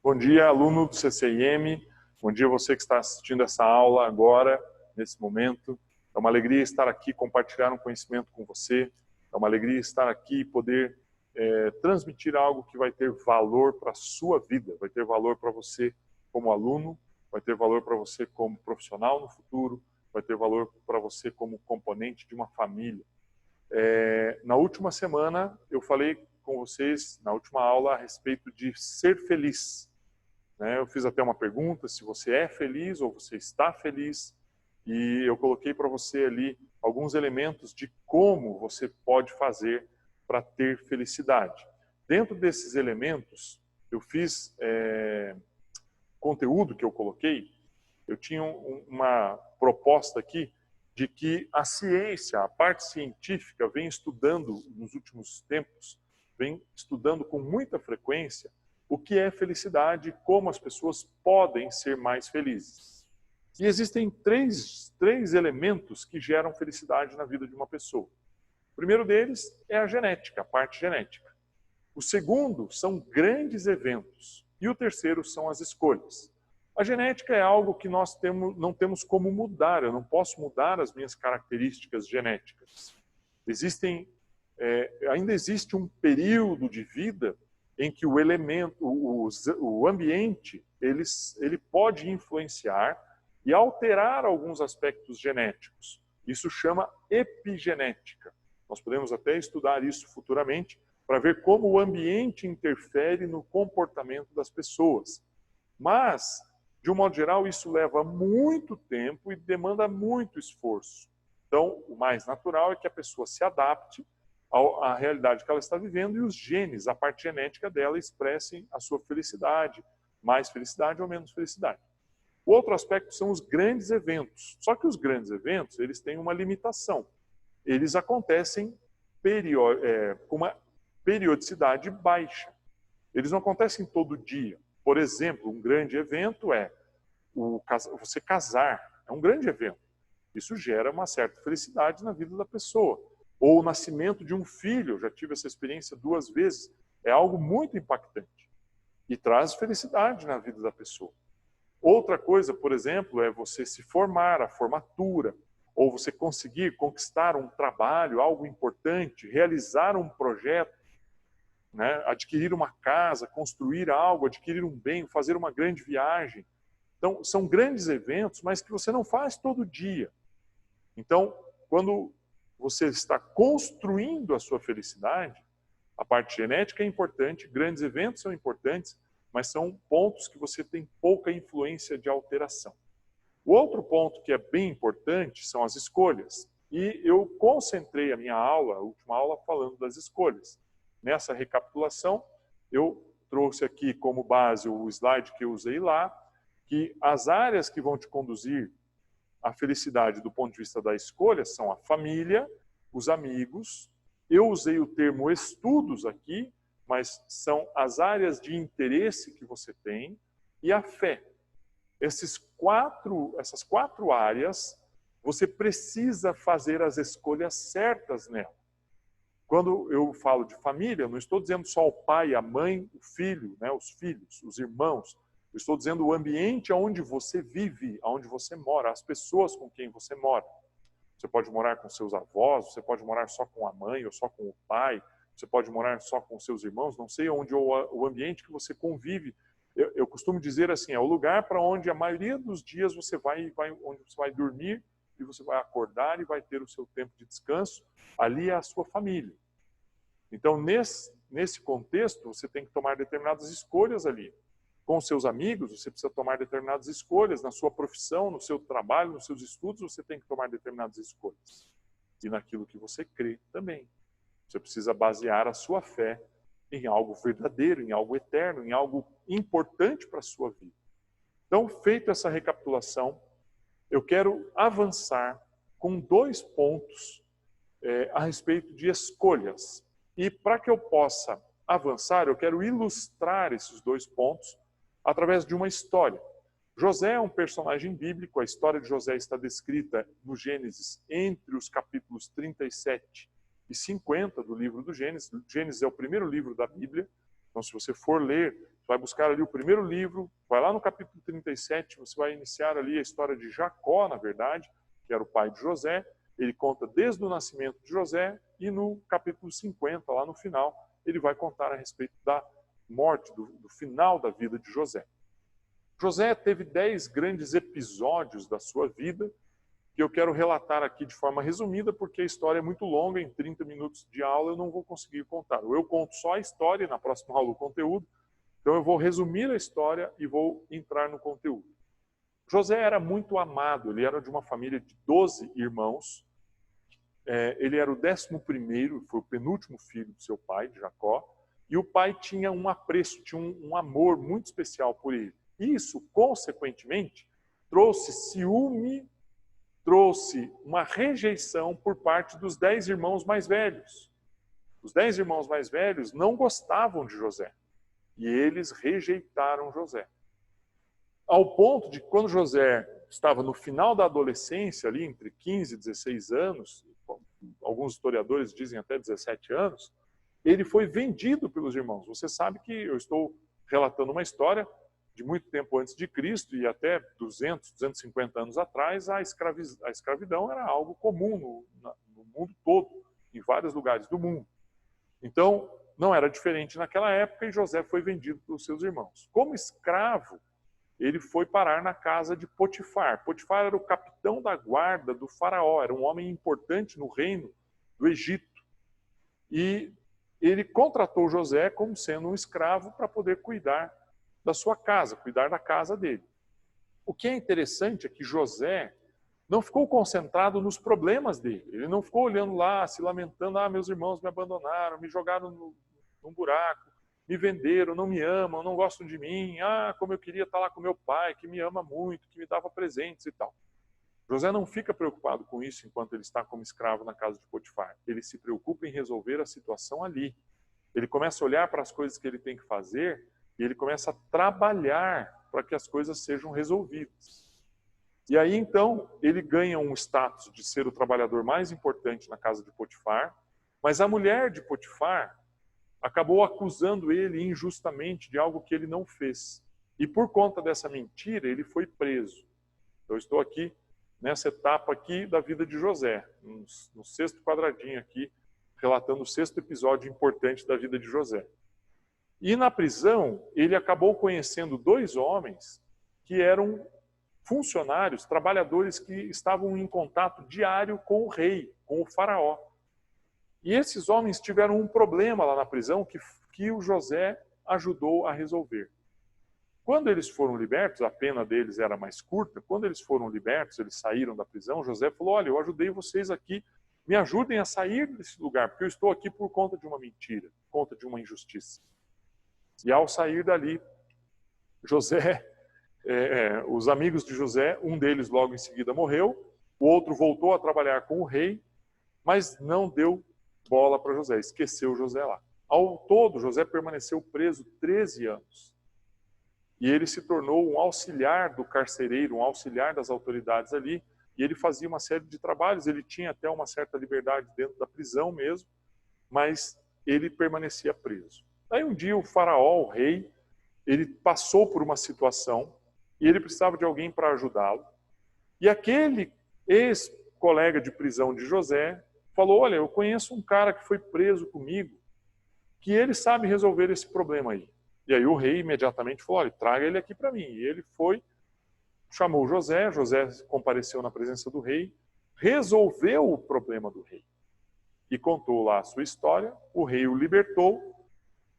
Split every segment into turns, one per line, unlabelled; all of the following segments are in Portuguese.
Bom dia, aluno do CCIM. Bom dia você que está assistindo essa aula agora, nesse momento. É uma alegria estar aqui, compartilhar um conhecimento com você. É uma alegria estar aqui e poder transmitir algo que vai ter valor para a sua vida, vai ter valor para você como aluno, vai ter valor para você como profissional no futuro, vai ter valor para você como componente de uma família. Na última semana, eu falei com vocês, na última aula, a respeito de ser feliz. Eu fiz até uma pergunta, se você é feliz ou você está feliz, e eu coloquei para você ali alguns elementos de como você pode fazer para ter felicidade. Dentro desses elementos, eu fiz conteúdo que eu coloquei, eu tinha uma proposta aqui de que a ciência, a parte científica, vem estudando nos últimos tempos, vem estudando com muita frequência o que é felicidade e como as pessoas podem ser mais felizes. E existem três elementos que geram felicidade na vida de uma pessoa. O primeiro deles é a genética, a parte genética. O segundo são grandes eventos. E o terceiro são as escolhas. A genética é algo que nós não temos como mudar. Eu não posso mudar as minhas características genéticas. Ainda existe um período de vida em que o elemento, o ambiente, ele pode influenciar e alterar alguns aspectos genéticos. Isso chama epigenética. Nós podemos até estudar isso futuramente para ver como o ambiente interfere no comportamento das pessoas. Mas, de um modo geral, isso leva muito tempo e demanda muito esforço. Então, o mais natural é que a pessoa se adapte à realidade que ela está vivendo e os genes, a parte genética dela, expressem a sua felicidade, mais felicidade ou menos felicidade. O outro aspecto são os grandes eventos. Só que os grandes eventos, eles têm uma limitação. Eles acontecem com uma periodicidade baixa. Eles não acontecem todo dia. Por exemplo, um grande evento é você casar. É um grande evento. Isso gera uma certa felicidade na vida da pessoa. Ou o nascimento de um filho. Eu já tive essa experiência 2 vezes. É algo muito impactante. E traz felicidade na vida da pessoa. Outra coisa, por exemplo, é você se formar, a formatura, ou você conseguir conquistar um trabalho, algo importante, realizar um projeto, adquirir uma casa, construir algo, adquirir um bem, fazer uma grande viagem. Então, são grandes eventos, mas que você não faz todo dia. Então, quando você está construindo a sua felicidade, a parte genética é importante, grandes eventos são importantes, mas são pontos que você tem pouca influência de alteração. O outro ponto que é bem importante são as escolhas. E eu concentrei a minha aula, a última aula, falando das escolhas. Nessa recapitulação, eu trouxe aqui como base o slide que eu usei lá, que as áreas que vão te conduzir à felicidade do ponto de vista da escolha são a família, os amigos. Eu usei o termo estudos aqui, mas são as áreas de interesse que você tem e a fé. Essas 4 áreas, você precisa fazer as escolhas certas nela. Quando eu falo de família, não estou dizendo só o pai, a mãe, o filho, os filhos, os irmãos. Eu estou dizendo o ambiente onde você vive, onde você mora, as pessoas com quem você mora. Você pode morar com seus avós, você pode morar só com a mãe ou só com o pai, você pode morar só com seus irmãos, não sei onde o ambiente que você convive. Eu costumo dizer assim, é o lugar para onde a maioria dos dias você onde você vai dormir e você vai acordar e vai ter o seu tempo de descanso. Ali é a sua família. Então, nesse contexto, você tem que tomar determinadas escolhas ali. Com seus amigos, você precisa tomar determinadas escolhas. Na sua profissão, no seu trabalho, nos seus estudos, você tem que tomar determinadas escolhas. E naquilo que você crê também. Você precisa basear a sua fé em algo verdadeiro, em algo eterno, em algo importante para a sua vida. Então, feita essa recapitulação, eu quero avançar com 2 pontos a respeito de escolhas. E para que eu possa avançar, eu quero ilustrar esses 2 pontos através de uma história. José é um personagem bíblico, a história de José está descrita no Gênesis entre os capítulos 37 e 50 do livro do Gênesis. Gênesis é o primeiro livro da Bíblia, então se você for ler, vai buscar ali o primeiro livro, vai lá no capítulo 37, você vai iniciar ali a história de Jacó, na verdade, que era o pai de José. Ele conta desde o nascimento de José e no capítulo 50, lá no final, ele vai contar a respeito da morte, do final da vida de José. José teve 10 grandes episódios da sua vida, que eu quero relatar aqui de forma resumida, porque a história é muito longa, em 30 minutos de aula eu não vou conseguir contar. Ou eu conto só a história e na próxima aula o conteúdo, então eu vou resumir a história e vou entrar no conteúdo. José era muito amado, ele era de uma família de 12 irmãos, ele era o 11º, foi o penúltimo filho do seu pai, de Jacó, e o pai tinha um apreço, tinha um amor muito especial por ele. Isso, consequentemente, trouxe ciúme, trouxe uma rejeição por parte dos 10 irmãos mais velhos. Os 10 irmãos mais velhos não gostavam de José. E eles rejeitaram José. Ao ponto de que quando José estava no final da adolescência, ali entre 15 e 16 anos, alguns historiadores dizem até 17 anos, ele foi vendido pelos irmãos. Você sabe que eu estou relatando uma história de muito tempo antes de Cristo e até 200, 250 anos atrás, a escravidão era algo comum no mundo todo, em vários lugares do mundo. Então, não era diferente naquela época e José foi vendido pelos seus irmãos. Como escravo, ele foi parar na casa de Potifar. Potifar era o capitão da guarda do faraó, era um homem importante no reino do Egito. E ele contratou José como sendo um escravo para poder cuidar da sua casa, cuidar da casa dele. O que é interessante é que José não ficou concentrado nos problemas dele. Ele não ficou olhando lá, se lamentando, meus irmãos me abandonaram, me jogaram num buraco, me venderam, não me amam, não gostam de mim, como eu queria estar lá com meu pai, que me ama muito, que me dava presentes e tal. José não fica preocupado com isso enquanto ele está como escravo na casa de Potifar. Ele se preocupa em resolver a situação ali. Ele começa a olhar para as coisas que ele tem que fazer e ele começa a trabalhar para que as coisas sejam resolvidas. E aí, então, ele ganha um status de ser o trabalhador mais importante na casa de Potifar, mas a mulher de Potifar acabou acusando ele injustamente de algo que ele não fez. E por conta dessa mentira, ele foi preso. Eu estou aqui, nessa etapa aqui da vida de José, no 6º quadradinho aqui, relatando o 6º episódio importante da vida de José. E na prisão, ele acabou conhecendo 2 homens que eram funcionários, trabalhadores que estavam em contato diário com o rei, com o faraó. E esses homens tiveram um problema lá na prisão que o José ajudou a resolver. Quando eles foram libertos, a pena deles era mais curta, quando eles foram libertos, eles saíram da prisão, José falou, olha, eu ajudei vocês aqui, me ajudem a sair desse lugar, porque eu estou aqui por conta de uma mentira, por conta de uma injustiça. E ao sair dali, José, os amigos de José, um deles logo em seguida morreu, o outro voltou a trabalhar com o rei, mas não deu bola para José, esqueceu José lá. Ao todo, José permaneceu preso 13 anos. E ele se tornou um auxiliar do carcereiro, um auxiliar das autoridades ali, e ele fazia uma série de trabalhos, ele tinha até uma certa liberdade dentro da prisão mesmo, mas ele permanecia preso. Aí um dia o faraó, o rei, ele passou por uma situação e ele precisava de alguém para ajudá-lo. E aquele ex-colega de prisão de José falou, olha, eu conheço um cara que foi preso comigo, que ele sabe resolver esse problema aí. E aí o rei imediatamente falou, olha, traga ele aqui para mim. E ele foi, chamou José, José compareceu na presença do rei, resolveu o problema do rei. E contou lá a sua história, o rei o libertou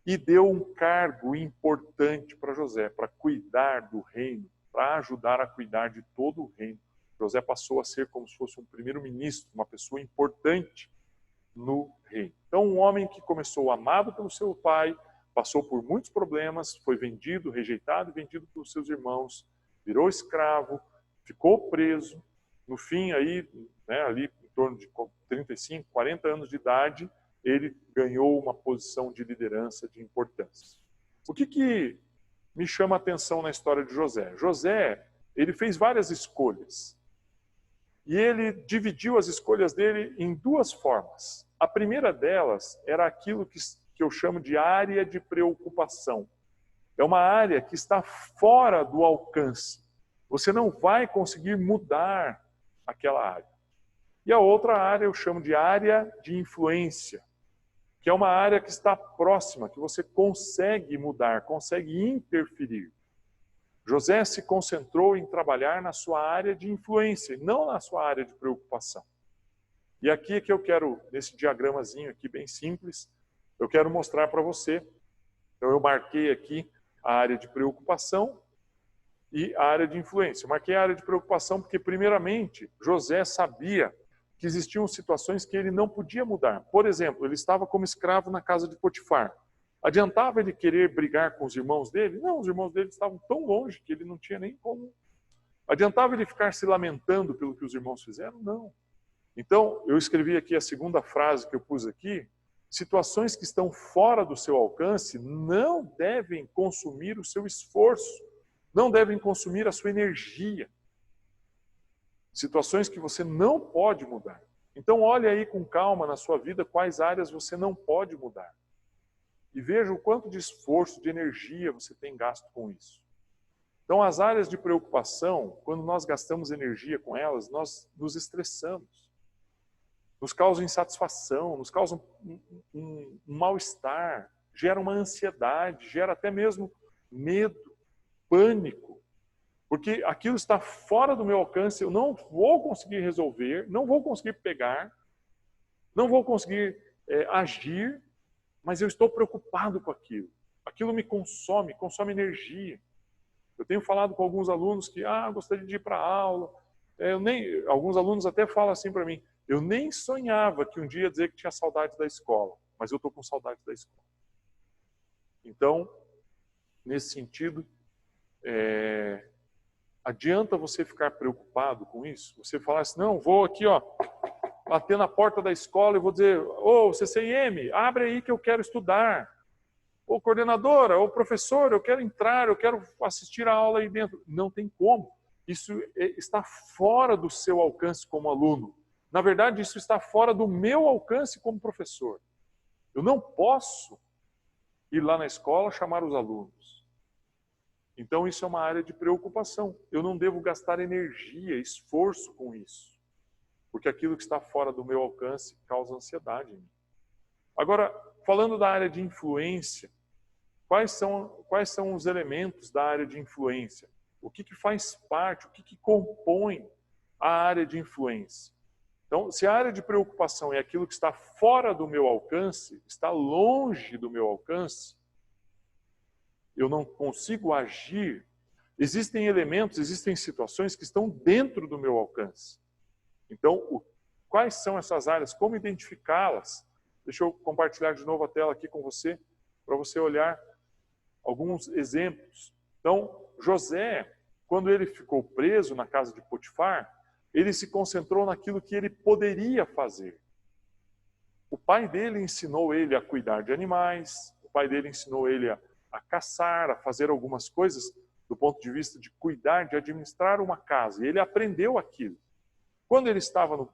e deu um cargo importante para José, para cuidar do reino, para ajudar a cuidar de todo o reino. José passou a ser como se fosse um primeiro-ministro, uma pessoa importante no reino. Então, um homem que começou amado pelo seu pai, passou por muitos problemas, foi vendido, rejeitado e vendido pelos seus irmãos, virou escravo, ficou preso. No fim, aí, ali em torno de 35, 40 anos de idade, ele ganhou uma posição de liderança, de importância. O que me chama a atenção na história de José? José, ele fez várias escolhas. E ele dividiu as escolhas dele em 2 formas. A primeira delas era aquilo que eu chamo de área de preocupação. É uma área que está fora do alcance. Você não vai conseguir mudar aquela área. E a outra área eu chamo de área de influência, que é uma área que está próxima, que você consegue mudar, consegue interferir. José se concentrou em trabalhar na sua área de influência, não na sua área de preocupação. E aqui é que eu quero, nesse diagramazinho aqui bem simples, eu quero mostrar para você. Então eu marquei aqui a área de preocupação e a área de influência. Eu marquei a área de preocupação porque, primeiramente, José sabia que existiam situações que ele não podia mudar. Por exemplo, ele estava como escravo na casa de Potifar. Adiantava ele querer brigar com os irmãos dele? Não, os irmãos dele estavam tão longe que ele não tinha nem como. Adiantava ele ficar se lamentando pelo que os irmãos fizeram? Não. Então, eu escrevi aqui a segunda frase que eu pus aqui. Situações que estão fora do seu alcance não devem consumir o seu esforço, não devem consumir a sua energia. Situações que você não pode mudar. Então, olhe aí com calma na sua vida quais áreas você não pode mudar. E veja o quanto de esforço, de energia você tem gasto com isso. Então, as áreas de preocupação, quando nós gastamos energia com elas, nós nos estressamos. Nos causam insatisfação, nos causam um mal-estar, gera uma ansiedade, gera até mesmo medo, pânico. Porque aquilo está fora do meu alcance, eu não vou conseguir resolver, não vou conseguir pegar, não vou conseguir agir, mas eu estou preocupado com aquilo. Aquilo me consome energia. Eu tenho falado com alguns alunos que, gostaria de ir para a aula. Alguns alunos até falam assim para mim, eu nem sonhava que um dia ia dizer que tinha saudade da escola, mas eu estou com saudade da escola. Então, nesse sentido, adianta você ficar preocupado com isso? Você falar assim, não, vou aqui, bater na porta da escola e vou dizer, CCIM, abre aí que eu quero estudar. Ô coordenadora, ô professor, eu quero entrar, eu quero assistir a aula aí dentro. Não tem como. Isso está fora do seu alcance como aluno. Na verdade, isso está fora do meu alcance como professor. Eu não posso ir lá na escola chamar os alunos. Então, isso é uma área de preocupação. Eu não devo gastar energia, esforço com isso. Porque aquilo que está fora do meu alcance causa ansiedade em mim. Agora, falando da área de influência, quais são os elementos da área de influência? O que faz parte, o que compõe a área de influência? Então, se a área de preocupação é aquilo que está fora do meu alcance, está longe do meu alcance, eu não consigo agir, existem elementos, existem situações que estão dentro do meu alcance. Então, quais são essas áreas? Como identificá-las? Deixa eu compartilhar de novo a tela aqui com você, para você olhar alguns exemplos. Então, José, quando ele ficou preso na casa de Potifar, ele se concentrou naquilo que ele poderia fazer. O pai dele ensinou ele a cuidar de animais, o pai dele ensinou ele a caçar, a fazer algumas coisas do ponto de vista de cuidar, de administrar uma casa. E ele aprendeu aquilo. Quando ele estava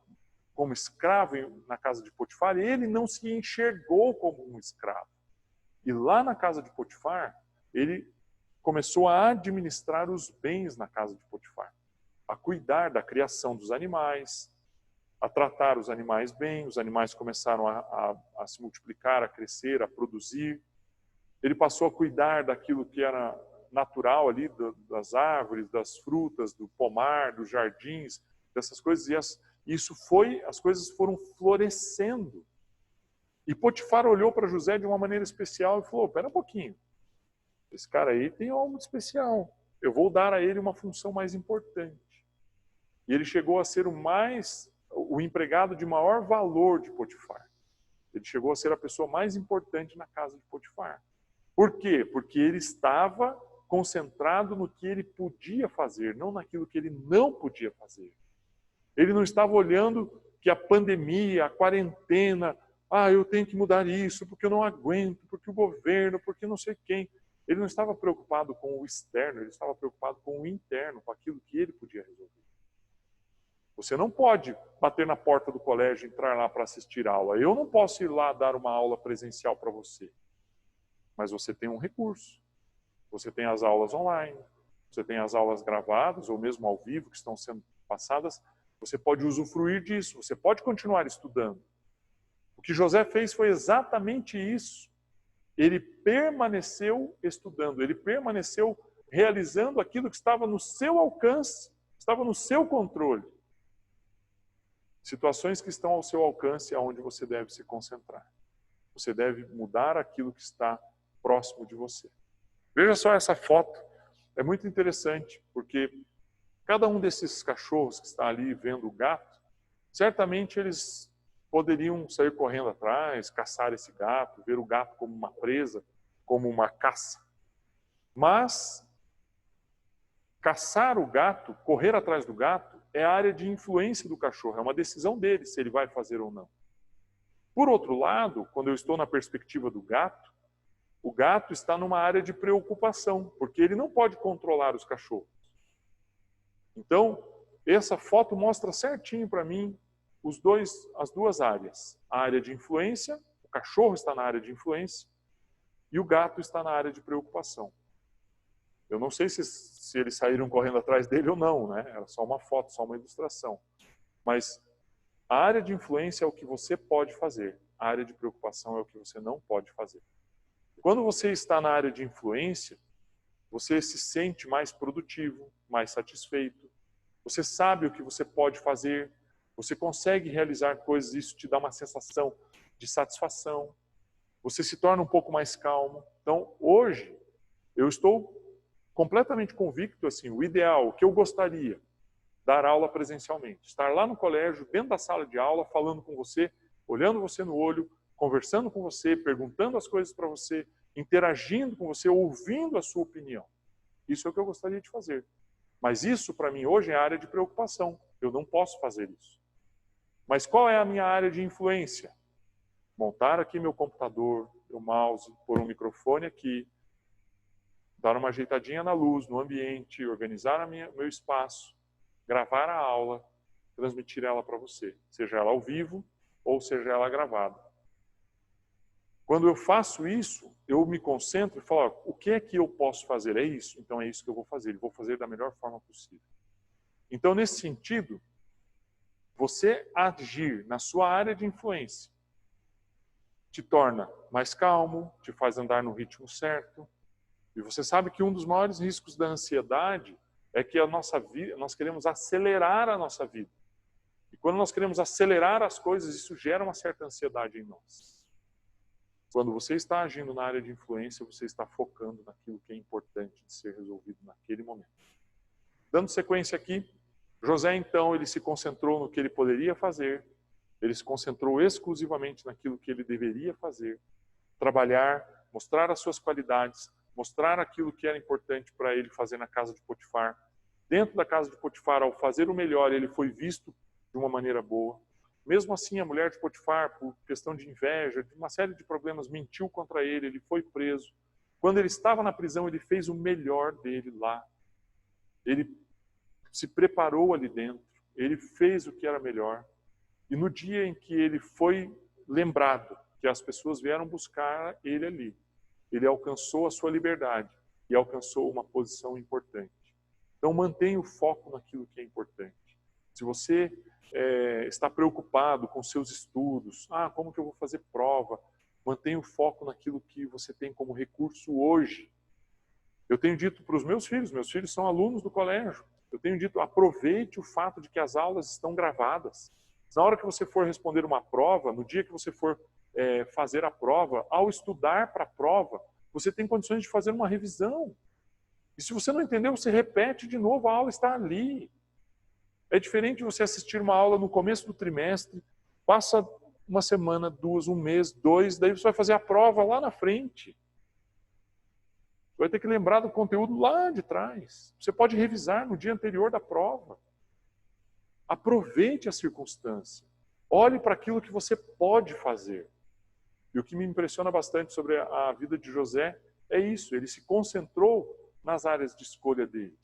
como escravo na casa de Potifar, ele não se enxergou como um escravo. E lá na casa de Potifar, ele começou a administrar os bens na casa de Potifar, a cuidar da criação dos animais, a tratar os animais bem, os animais começaram a se multiplicar, a crescer, a produzir. Ele passou a cuidar daquilo que era natural ali, das árvores, das frutas, do pomar, dos jardins, dessas coisas, e as coisas foram florescendo. E Potifar olhou para José de uma maneira especial e falou, espera um pouquinho, esse cara aí tem algo de especial, eu vou dar a ele uma função mais importante. E ele chegou a ser o empregado de maior valor de Potifar. Ele chegou a ser a pessoa mais importante na casa de Potifar. Por quê? Porque ele estava concentrado no que ele podia fazer, não naquilo que ele não podia fazer. Ele não estava olhando que a pandemia, a quarentena, eu tenho que mudar isso, porque eu não aguento, porque o governo, porque não sei quem. Ele não estava preocupado com o externo, ele estava preocupado com o interno, com aquilo que ele podia resolver. Você não pode bater na porta do colégio e entrar lá para assistir aula. Eu não posso ir lá dar uma aula presencial para você. Mas você tem um recurso. Você tem as aulas online, você tem as aulas gravadas ou mesmo ao vivo que estão sendo passadas. Você pode usufruir disso, você pode continuar estudando. O que José fez foi exatamente isso. Ele permaneceu estudando, ele permaneceu realizando aquilo que estava no seu alcance, estava no seu controle. Situações que estão ao seu alcance é onde você deve se concentrar. Você deve mudar aquilo que está próximo de você. Veja só essa foto, é muito interessante, porque cada um desses cachorros que está ali vendo o gato, certamente eles poderiam sair correndo atrás, caçar esse gato, ver o gato como uma presa, como uma caça. Mas caçar o gato, correr atrás do gato, é a área de influência do cachorro, é uma decisão dele se ele vai fazer ou não. Por outro lado, quando eu estou na perspectiva do gato, o gato está numa área de preocupação, porque ele não pode controlar os cachorros. Então, essa foto mostra certinho para mim as duas áreas. A área de influência, o cachorro está na área de influência, e o gato está na área de preocupação. Eu não sei se eles saíram correndo atrás dele ou não, né? Era só uma foto, só uma ilustração. Mas a área de influência é o que você pode fazer. A área de preocupação é o que você não pode fazer. Quando você está na área de influência, você se sente mais produtivo, mais satisfeito. Você sabe o que você pode fazer. Você consegue realizar coisas, isso te dá uma sensação de satisfação. Você se torna um pouco mais calmo. Então, hoje, eu estou completamente convicto, assim, o ideal, o que eu gostaria, dar aula presencialmente. Estar lá no colégio, dentro da sala de aula, falando com você, olhando você no olho, conversando com você, perguntando as coisas para você, interagindo com você, ouvindo a sua opinião. Isso é o que eu gostaria de fazer. Mas isso, para mim, hoje é área de preocupação. Eu não posso fazer isso. Mas qual é a minha área de influência? Montar aqui meu computador, meu mouse, pôr um microfone aqui, dar uma ajeitadinha na luz, no ambiente, organizar meu espaço, gravar a aula, transmitir ela para você, seja ela ao vivo ou seja ela gravada. Quando eu faço isso, eu me concentro e falo, o que é que eu posso fazer? É isso? Então é isso que eu vou fazer. E vou fazer da melhor forma possível. Então, nesse sentido, você agir na sua área de influência te torna mais calmo, te faz andar no ritmo certo. E você sabe que um dos maiores riscos da ansiedade é que a nossa vida, nós queremos acelerar a nossa vida. E quando nós queremos acelerar as coisas, isso gera uma certa ansiedade em nós. Quando você está agindo na área de influência, você está focando naquilo que é importante de ser resolvido naquele momento. Dando sequência aqui, José, então, ele se concentrou no que ele poderia fazer, ele se concentrou exclusivamente naquilo que ele deveria fazer, trabalhar, mostrar as suas qualidades, mostrar aquilo que era importante para ele fazer na casa de Potifar. Dentro da casa de Potifar, ao fazer o melhor, ele foi visto de uma maneira boa. Mesmo assim, a mulher de Potifar, por questão de inveja, de uma série de problemas, mentiu contra ele, ele foi preso. Quando ele estava na prisão, ele fez o melhor dele lá. Ele se preparou ali dentro, ele fez o que era melhor. E no dia em que ele foi lembrado, que as pessoas vieram buscar ele ali, ele alcançou a sua liberdade e alcançou uma posição importante. Então mantenha o foco naquilo que é importante. Se você está preocupado com seus estudos, como que eu vou fazer prova? Mantenha o foco naquilo que você tem como recurso hoje. Eu tenho dito para os meus filhos são alunos do colégio, eu tenho dito, aproveite o fato de que as aulas estão gravadas. Na hora que você for responder uma prova, no dia que você for fazer a prova, ao estudar para a prova, você tem condições de fazer uma revisão. E se você não entendeu, você repete de novo, a aula está ali. É diferente de você assistir uma aula no começo do trimestre, passa uma semana, duas, um mês, dois, daí você vai fazer a prova lá na frente. Você vai ter que lembrar do conteúdo lá de trás. Você pode revisar no dia anterior da prova. Aproveite a circunstância. Olhe para aquilo que você pode fazer. E o que me impressiona bastante sobre a vida de José é isso. Ele se concentrou nas áreas de escolha dele.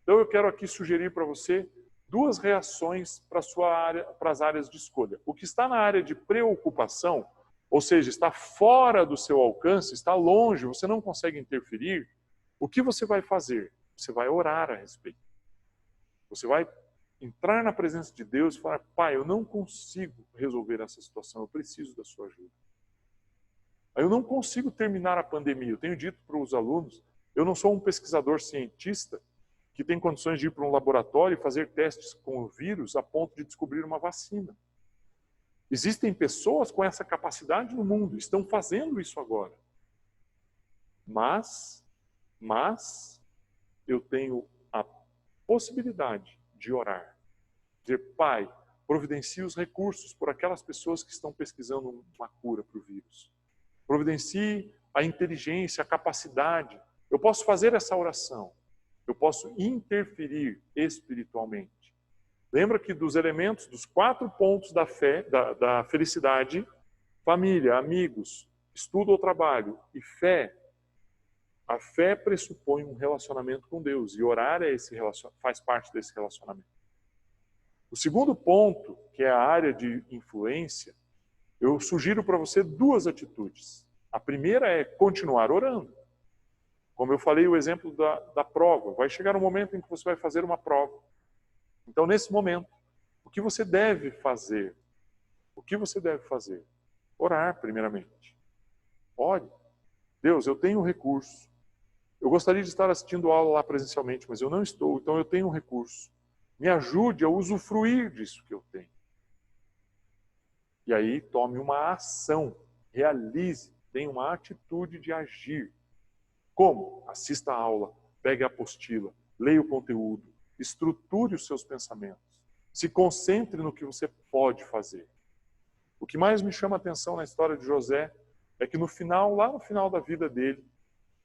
Então eu quero aqui sugerir para você duas reações para as áreas de escolha. O que está na área de preocupação, ou seja, está fora do seu alcance, está longe, você não consegue interferir, O que você vai fazer? Você vai orar a respeito. Você vai entrar na presença de Deus e falar: Pai, eu não consigo resolver essa situação, eu preciso da sua ajuda. Eu não consigo terminar a pandemia. Eu tenho dito para os alunos, eu não sou um pesquisador cientista que tem condições de ir para um laboratório e fazer testes com o vírus a ponto de descobrir uma vacina. Existem pessoas com essa capacidade no mundo, estão fazendo isso agora. Mas eu tenho a possibilidade de orar. Dizer: Pai, providencie os recursos por aquelas pessoas que estão pesquisando uma cura para o vírus. Providencie a inteligência, a capacidade. Eu posso fazer essa oração. Eu posso interferir espiritualmente. Lembra que dos elementos, dos 4 pontos da fé, da felicidade: família, amigos, estudo ou trabalho e fé. A fé pressupõe um relacionamento com Deus e orar faz parte desse relacionamento. O segundo ponto, que é a área de influência, eu sugiro para você 2 atitudes. A primeira é continuar orando. Como eu falei, o exemplo da prova. Vai chegar um momento em que você vai fazer uma prova. Então, nesse momento, o que você deve fazer? O que você deve fazer? Orar, primeiramente. Ore. Deus, eu tenho um recurso. Eu gostaria de estar assistindo aula lá presencialmente, mas eu não estou, então eu tenho um recurso. Me ajude a usufruir disso que eu tenho. E aí, tome uma ação. Realize. Tenha uma atitude de agir. Como? Assista a aula, pegue a apostila, leia o conteúdo, estruture os seus pensamentos. Se concentre no que você pode fazer. O que mais me chama a atenção na história de José é que no final, lá no final da vida dele,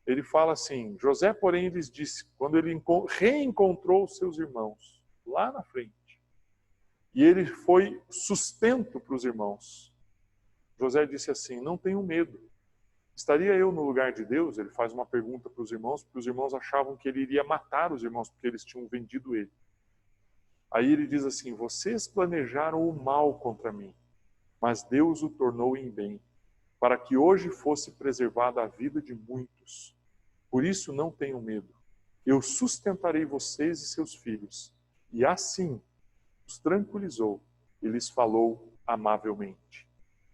ele fala assim: José, porém, lhes disse, quando ele reencontrou seus irmãos, lá na frente, e ele foi sustento para os irmãos, José disse assim: não tenham medo. Estaria eu no lugar de Deus? Ele faz uma pergunta para os irmãos, porque os irmãos achavam que ele iria matar os irmãos, porque eles tinham vendido ele. Aí ele diz assim: vocês planejaram o mal contra mim, mas Deus o tornou em bem, para que hoje fosse preservada a vida de muitos. Por isso não tenham medo. Eu sustentarei vocês e seus filhos. E assim os tranquilizou e lhes falou amavelmente.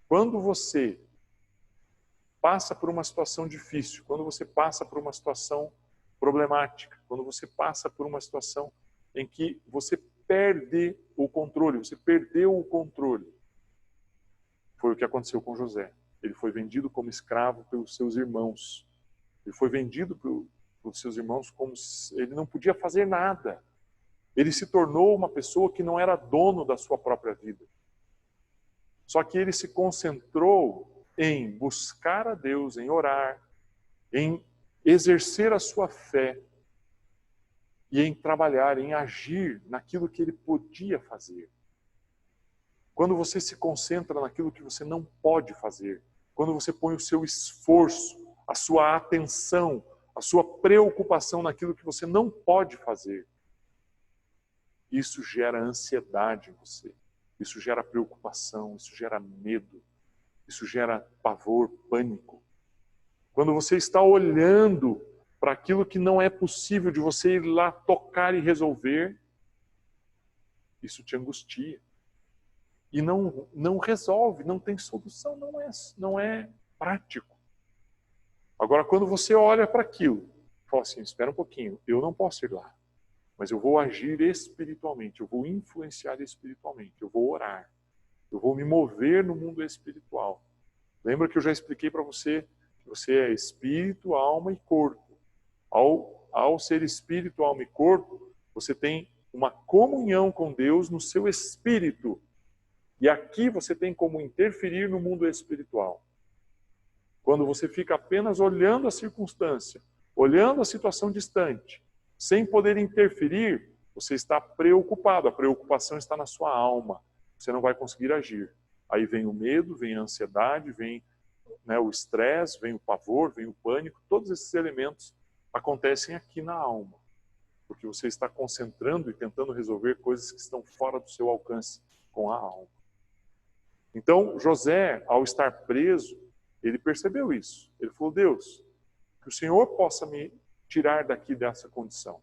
Quando você passa por uma situação difícil, quando você passa por uma situação problemática, quando você passa por uma situação em que você perde o controle, você perdeu o controle. Foi o que aconteceu com José. Ele foi vendido como escravo pelos seus irmãos. Ele foi vendido pelos seus irmãos como se ele não podia fazer nada. Ele se tornou uma pessoa que não era dono da sua própria vida. Só que ele se concentrou em buscar a Deus, em orar, em exercer a sua fé e em trabalhar, em agir naquilo que ele podia fazer. Quando você se concentra naquilo que você não pode fazer, quando você põe o seu esforço, a sua atenção, a sua preocupação naquilo que você não pode fazer, isso gera ansiedade em você, isso gera preocupação, isso gera medo, isso gera pavor, pânico. Quando você está olhando para aquilo que não é possível de você ir lá tocar e resolver, isso te angustia. E não resolve, não tem solução, não é prático. Agora, quando você olha para aquilo, fala assim: espera um pouquinho, eu não posso ir lá, mas eu vou agir espiritualmente, eu vou influenciar espiritualmente, eu vou orar, eu vou me mover no mundo espiritual. Lembra que eu já expliquei para você que você é espírito, alma e corpo. Ao ser espírito, alma e corpo, você tem uma comunhão com Deus no seu espírito. E aqui você tem como interferir no mundo espiritual. Quando você fica apenas olhando a circunstância, olhando a situação distante, sem poder interferir, você está preocupado. A preocupação está na sua alma. Você não vai conseguir agir. Aí vem o medo, vem a ansiedade, vem o estresse, vem o pavor, vem o pânico. Todos esses elementos acontecem aqui na alma. Porque você está concentrando e tentando resolver coisas que estão fora do seu alcance com a alma. Então, José, ao estar preso, ele percebeu isso. Ele falou: Deus, que o Senhor possa me tirar daqui dessa condição.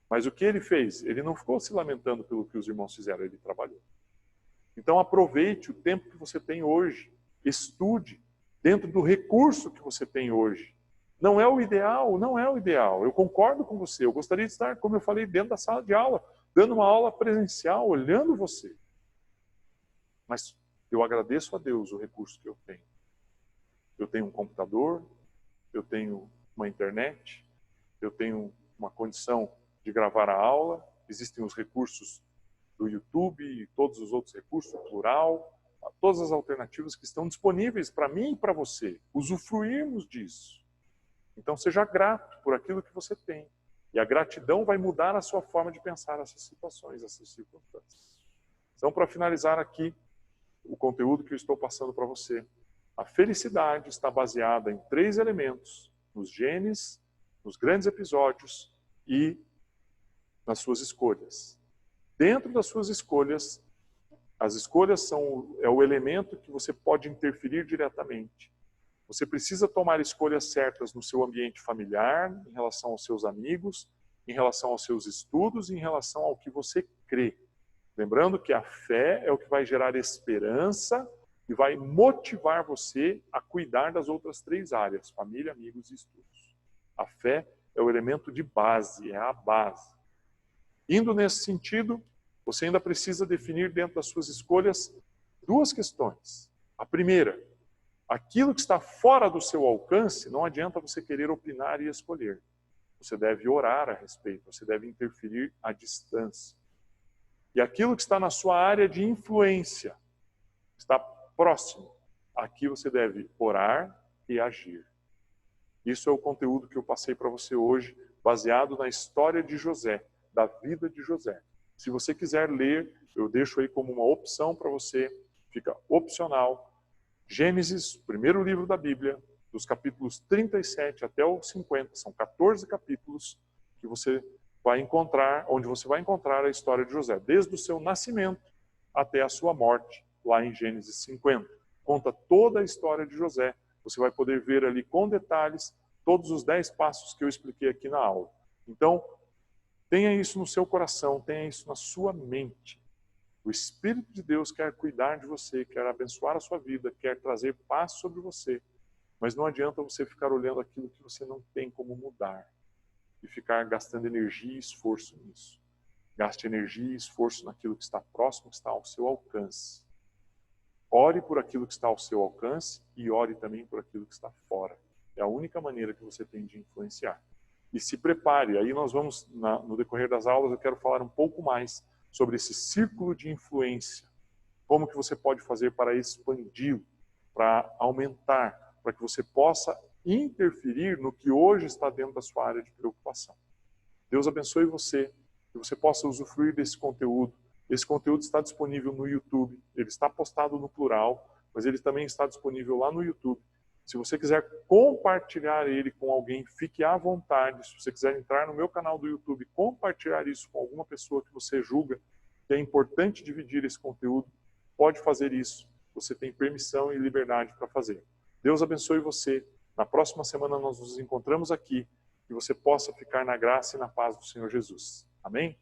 Mas o que ele fez? Ele não ficou se lamentando pelo que os irmãos fizeram, ele trabalhou. Então aproveite o tempo que você tem hoje. Estude dentro do recurso que você tem hoje. Não é o ideal, não é o ideal. Eu concordo com você. Eu gostaria de estar, como eu falei, dentro da sala de aula, dando uma aula presencial, olhando você. Mas eu agradeço a Deus o recurso que eu tenho. Eu tenho um computador, eu tenho uma internet, eu tenho uma condição de gravar a aula, existem os recursos do YouTube e todos os outros recursos, o plural, todas as alternativas que estão disponíveis para mim e para você. Usufruirmos disso. Então seja grato por aquilo que você tem. E a gratidão vai mudar a sua forma de pensar essas situações, essas circunstâncias. Então, para finalizar aqui o conteúdo que eu estou passando para você, a felicidade está baseada em 3 elementos: nos genes, nos grandes episódios e nas suas escolhas. Dentro das suas escolhas, as escolhas é o elemento que você pode interferir diretamente. Você precisa tomar escolhas certas no seu ambiente familiar, em relação aos seus amigos, em relação aos seus estudos e em relação ao que você crê. Lembrando que a fé é o que vai gerar esperança e vai motivar você a cuidar das outras 3 áreas: família, amigos e estudos. A fé é o elemento de base, é a base. Indo nesse sentido, você ainda precisa definir dentro das suas escolhas 2 questões. A primeira: aquilo que está fora do seu alcance, não adianta você querer opinar e escolher. Você deve orar a respeito, você deve interferir à distância. E aquilo que está na sua área de influência, está próximo, aqui você deve orar e agir. Isso é o conteúdo que eu passei para você hoje, baseado na história de José, da vida de José. Se você quiser ler, eu deixo aí como uma opção para você, fica opcional. Gênesis, primeiro livro da Bíblia, dos capítulos 37 até o 50, são 14 capítulos que você vai encontrar, onde você vai encontrar a história de José, desde o seu nascimento até a sua morte, lá em Gênesis 50. Conta toda a história de José. Você vai poder ver ali com detalhes todos os 10 passos que eu expliquei aqui na aula. Então, tenha isso no seu coração, tenha isso na sua mente. O Espírito de Deus quer cuidar de você, quer abençoar a sua vida, quer trazer paz sobre você. Mas não adianta você ficar olhando aquilo que você não tem como mudar e ficar gastando energia e esforço nisso. Gaste energia e esforço naquilo que está próximo, que está ao seu alcance. Ore por aquilo que está ao seu alcance e ore também por aquilo que está fora. É a única maneira que você tem de influenciar. E se prepare, aí nós vamos, no decorrer das aulas, eu quero falar um pouco mais sobre esse círculo de influência. Como que você pode fazer para expandi-lo, para aumentar, para que você possa interferir no que hoje está dentro da sua área de preocupação. Deus abençoe você, que você possa usufruir desse conteúdo. Esse conteúdo está disponível no YouTube, ele está postado no plural, mas ele também está disponível lá no YouTube. Se você quiser compartilhar ele com alguém, fique à vontade. Se você quiser entrar no meu canal do YouTube e compartilhar isso com alguma pessoa que você julga que é importante dividir esse conteúdo, pode fazer isso. Você tem permissão e liberdade para fazer. Deus abençoe você. Na próxima semana nós nos encontramos aqui e você possa ficar na graça e na paz do Senhor Jesus. Amém?